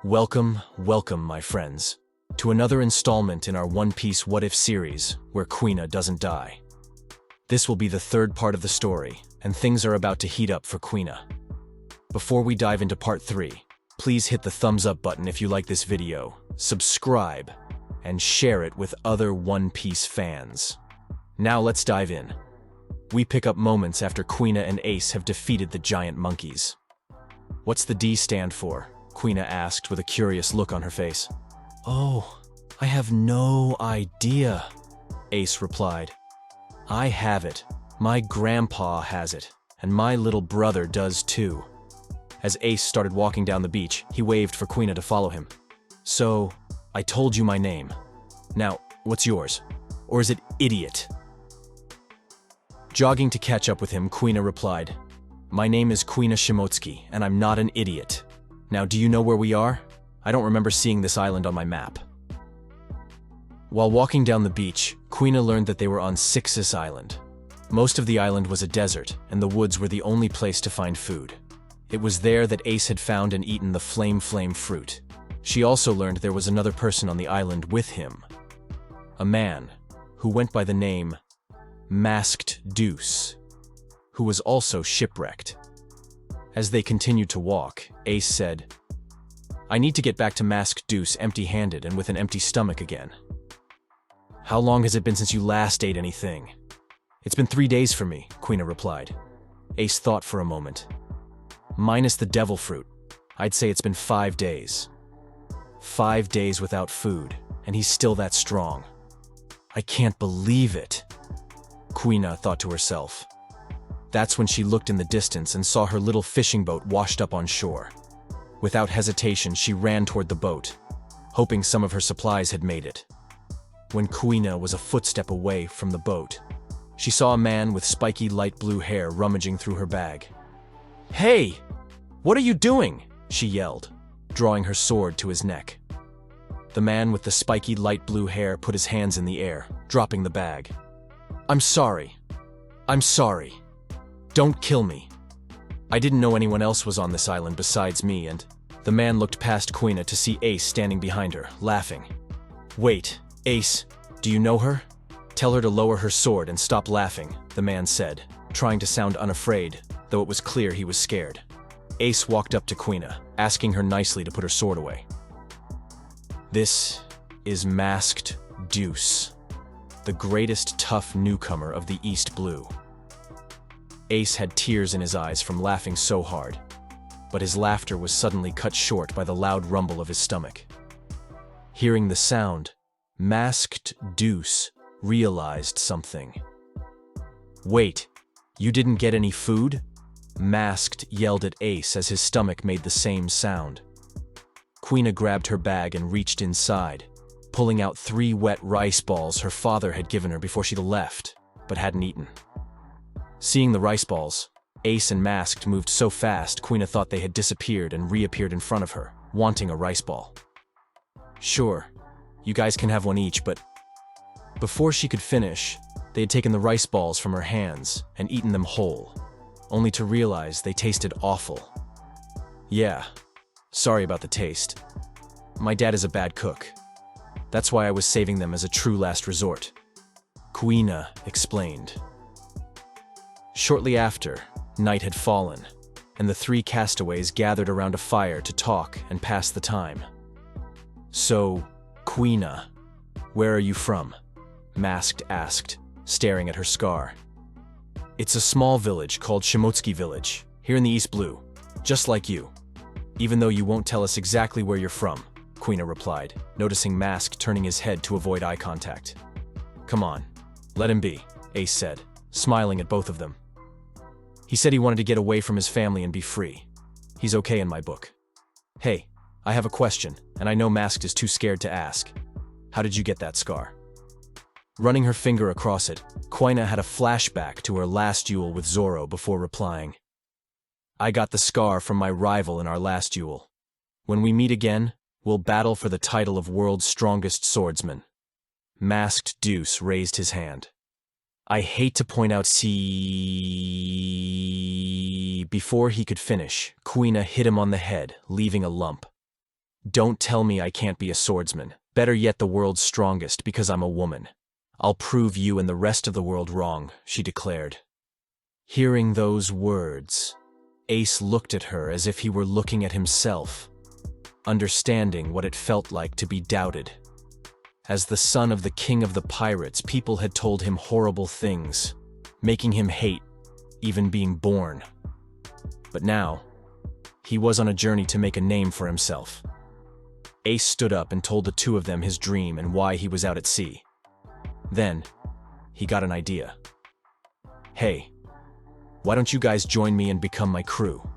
Welcome, my friends, to another installment in our One Piece What If series, where Kuina doesn't die. This will be the third part of the story, and things are about to heat up for Kuina. Before we dive into part 3, please hit the thumbs up button if you like this video, subscribe, and share it with other One Piece fans. Now let's dive in. We pick up moments after Kuina and Ace have defeated the giant monkeys. What's the D stand for? Kuina asked with a curious look on her face. Oh, I have no idea, Ace replied. I have it. My grandpa has it, and my little brother does too. As Ace started walking down the beach, he waved for Kuina to follow him. So, I told you my name. Now, what's yours? Or is it idiot? Jogging to catch up with him, Kuina replied, My name is Kuina Shimotsuki, and I'm not an idiot. Now, do you know where we are? I don't remember seeing this island on my map. While walking down the beach, Kuina learned that they were on Sixus Island. Most of the island was a desert, and the woods were the only place to find food. It was there that Ace had found and eaten the flame fruit. She also learned there was another person on the island with him. A man, who went by the name Masked Deuce, who was also shipwrecked. As they continued to walk, Ace said, I need to get back to Masked Deuce empty-handed and with an empty stomach again. How long has it been since you last ate anything? It's been 3 days for me, Kuina replied. Ace thought for a moment. Minus the devil fruit, I'd say it's been 5 days. 5 days without food, and he's still that strong. I can't believe it, Kuina thought to herself. That's when she looked in the distance and saw her little fishing boat washed up on shore. Without hesitation, she ran toward the boat, hoping some of her supplies had made it. When Kuina was a footstep away from the boat, she saw a man with spiky light blue hair rummaging through her bag. Hey! What are you doing? She yelled, drawing her sword to his neck. The man with the spiky light blue hair put his hands in the air, dropping the bag. I'm sorry. Don't kill me. I didn't know anyone else was on this island besides me, and the man looked past Kuina to see Ace standing behind her, laughing. Wait, Ace, do you know her? Tell her to lower her sword and stop laughing, the man said, trying to sound unafraid, though it was clear he was scared. Ace walked up to Kuina, asking her nicely to put her sword away. This is Masked Deuce, the greatest tough newcomer of the East Blue. Ace had tears in his eyes from laughing so hard, but his laughter was suddenly cut short by the loud rumble of his stomach. Hearing the sound, Masked Deuce realized something. Wait, you didn't get any food? Masked yelled at Ace as his stomach made the same sound. Kuina grabbed her bag and reached inside, pulling out 3 wet rice balls her father had given her before she left, but hadn't eaten. Seeing the rice balls, Ace and Masked moved so fast Kuina thought they had disappeared and reappeared in front of her, wanting a rice ball. Sure, you guys can have one each, but before she could finish, they had taken the rice balls from her hands and eaten them whole, only to realize they tasted awful. Yeah, sorry about the taste. My dad is a bad cook. That's why I was saving them as a true last resort, Kuina explained. Shortly after, night had fallen, and the 3 castaways gathered around a fire to talk and pass the time. So, Kuina, where are you from? Masked asked, staring at her scar. It's a small village called Shimotsuki Village, here in the East Blue, just like you. Even though you won't tell us exactly where you're from, Kuina replied, noticing Masked turning his head to avoid eye contact. Come on, let him be, Ace said, smiling at both of them. He said he wanted to get away from his family and be free. He's okay in my book. Hey, I have a question, and I know Masked is too scared to ask. How did you get that scar? Running her finger across it, Kuina had a flashback to her last duel with Zoro before replying. I got the scar from my rival in our last duel. When we meet again, we'll battle for the title of world's strongest swordsman. Masked Deuce raised his hand. I hate to point out Before he could finish, Kuina hit him on the head, leaving a lump. Don't tell me I can't be a swordsman. Better yet, the world's strongest, because I'm a woman. I'll prove you and the rest of the world wrong, she declared. Hearing those words, Ace looked at her as if he were looking at himself, understanding what it felt like to be doubted. As the son of the king of the pirates, people had told him horrible things, making him hate even being born. But now, he was on a journey to make a name for himself. Ace stood up and told the two of them his dream and why he was out at sea. Then, he got an idea. Hey, why don't you guys join me and become my crew?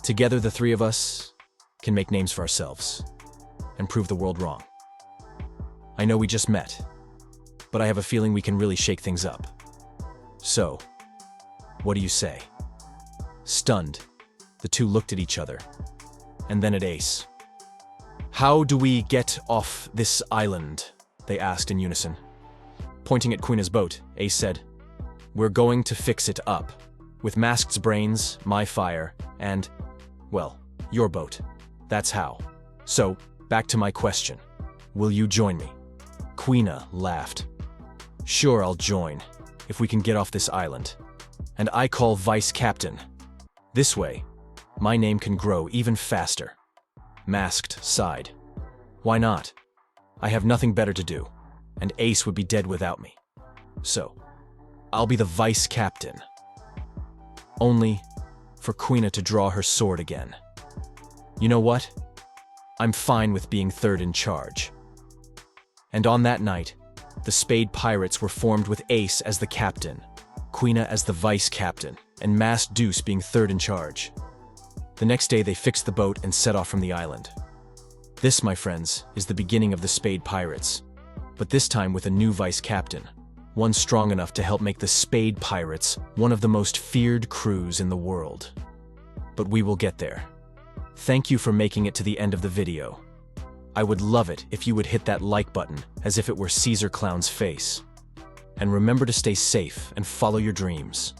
Together, the three of us can make names for ourselves and prove the world wrong. I know we just met, but I have a feeling we can really shake things up. So, what do you say? Stunned, the two looked at each other, and then at Ace. How do we get off this island? They asked in unison. Pointing at Kuina's boat, Ace said, We're going to fix it up. With Masked's brains, my fire, and, well, your boat. That's how. So, back to my question. Will you join me? Kuina laughed. Sure, I'll join, if we can get off this island. And I call vice captain. This way, my name can grow even faster. Masked sighed. Why not? I have nothing better to do, and Ace would be dead without me. So, I'll be the vice captain. Only for Kuina to draw her sword again. You know what? I'm fine with being third in charge. And on that night, the Spade Pirates were formed with Ace as the captain, Kuina as the vice captain, and Masked Deuce being third in charge. The next day they fixed the boat and set off from the island. This, my friends, is the beginning of the Spade Pirates, but this time with a new vice captain, one strong enough to help make the Spade Pirates one of the most feared crews in the world. But we will get there. Thank you for making it to the end of the video. I would love it if you would hit that like button as if it were Caesar Clown's face. And remember to stay safe and follow your dreams.